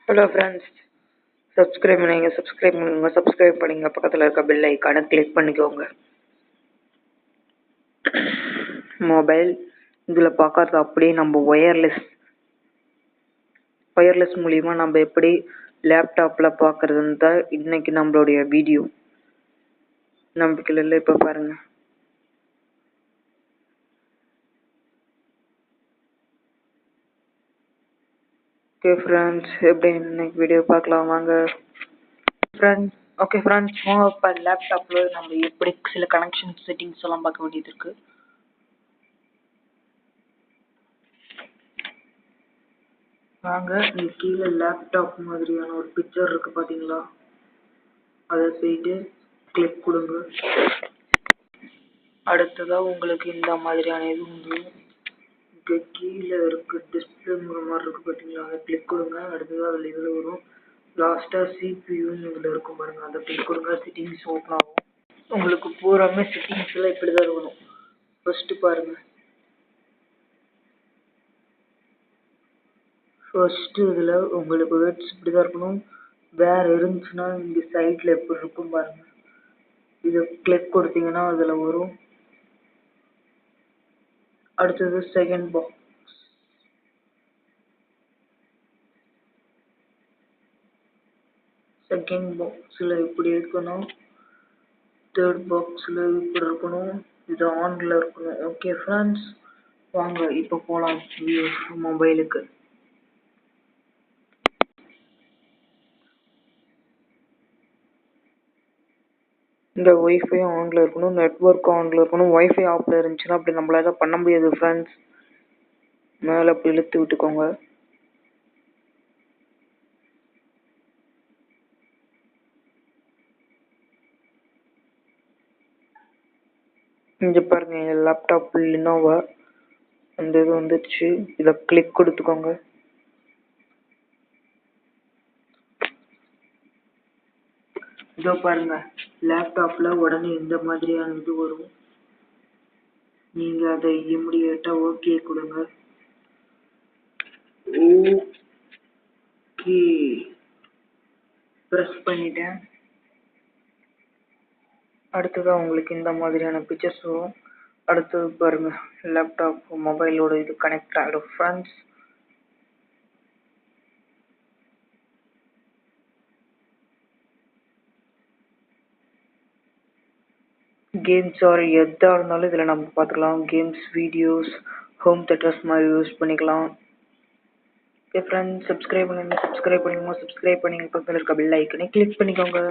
Hello friends, subscribe பண்ணுங்க, பக்கத்தில் இருக்க பெல் ஐக்கானை கிளிக் பண்ணிக்கோங்க. மொபைல் இதில் பார்க்கறது அப்படியே நம்ம ஒயர்லெஸ் மூலிமா நம்ம எப்படி லேப்டாப்பில் பார்க்குறதுன்னு தான் இன்னைக்கு நம்மளுடைய வீடியோ. நம்பிக்கையில் இல்லை, இப்போ பாருங்க. ஓகே ஃப்ரெண்ட்ஸ், எப்படி இன்னைக்கு வீடியோ பார்க்கலாம் வாங்க. ஃப்ரெண்ட்ஸ் இப்போ லேப்டாப்பில் நம்ம எப்படி சில கனெக்ஷன் செட்டிங்ஸ் எல்லாம் பார்க்க வேண்டியது இருக்குது. வாங்க, இங்கே கீழே லேப்டாப் மாதிரியான ஒரு பிக்சர் இருக்குது பார்த்தீங்களா, அதை போயிட்டு கிளிக் கொடுங்க. அடுத்ததாக உங்களுக்கு இந்த மாதிரியான இது வந்து இங்கே கீழே இருக்குது டிஸ்பிளேங்கிற மாதிரி இருக்குது பார்த்தீங்களா, அதை கிளிக் கொடுங்க. அடுத்ததாக அதில் இதில் வரும் லாஸ்ட்டாக சிபியூன்னு இதில் இருக்கும் பாருங்கள், அதை கிளிக் கொடுங்க. செட்டிங்ஸ் ஓப்பன் ஆகும். உங்களுக்கு பூராமே செட்டிங்ஸ்லாம் இப்படி தான் இருக்கணும். ஃபஸ்ட்டு பாருங்கள், ஃபஸ்ட்டு இதில் உங்களுக்கு வேர்ட்ஸ் இப்படி தான் இருக்கணும். வேறு இருந்துச்சுன்னா இங்கே சைடில் எப்படி இருக்கும் பாருங்கள், இதை கிளிக் கொடுத்தீங்கன்னா அதில் வரும். அடுத்தது செகண்ட் பாக்ஸில் இப்படி இருக்கணும். தேர்ட் பாக்ஸில் இப்படி இருக்கணும். இது ஆனில் இருக்கணும். ஓகே ஃப்ரெண்ட்ஸ், வாங்க இப்போ போகலாம் மொபைலுக்கு. இந்த ஒய்ஃபை ஆனில் இருக்கணும், நெட்ஒர்க் ஆனில் இருக்கணும். ஒய்ஃபை ஆஃபில் இருந்துச்சுன்னா அப்படி நம்மளால பண்ண முடியாது ஃப்ரெண்ட்ஸ். மேலே அப்படி இழுத்து விட்டுக்கோங்க. இங்கே பாருங்க, என் லேப்டாப் லினோவா அந்த இது வந்துடுச்சு. இதை கிளிக் கொடுத்துக்கோங்க. இதோ பாருங்க, லேப்டாப்ல உடனே இந்த மாதிரியான இது வரும். நீங்க அதை இமிடியேட்டா ஓகே கொடுங்க. ஓகே ப்ரெஸ் பண்ணிட்டேன். அடுத்ததான் உங்களுக்கு இந்த மாதிரியான பிக்சர்ஸ் வரும். அடுத்தது பாருங்க, லேப்டாப் மொபைலோட இது கனெக்ட் ஆகிடும் ஃப்ரெண்ட்ஸ். கேம்ஸ் ஆர் எதாக இருந்தாலும் இதில் நம்ம பார்த்துக்கலாம். கேம்ஸ், வீடியோஸ், ஹோம் தேட்டர்ஸ் மாதிரி யூஸ் பண்ணிக்கலாம். ஓகே ஃப்ரெண்ட்ஸ், சப்ஸ்கிரைப் பண்ணுங்க, பக்கத்தில் இருக்க பெல் ஐக்கனை கிளிக் பண்ணிக்கோங்க.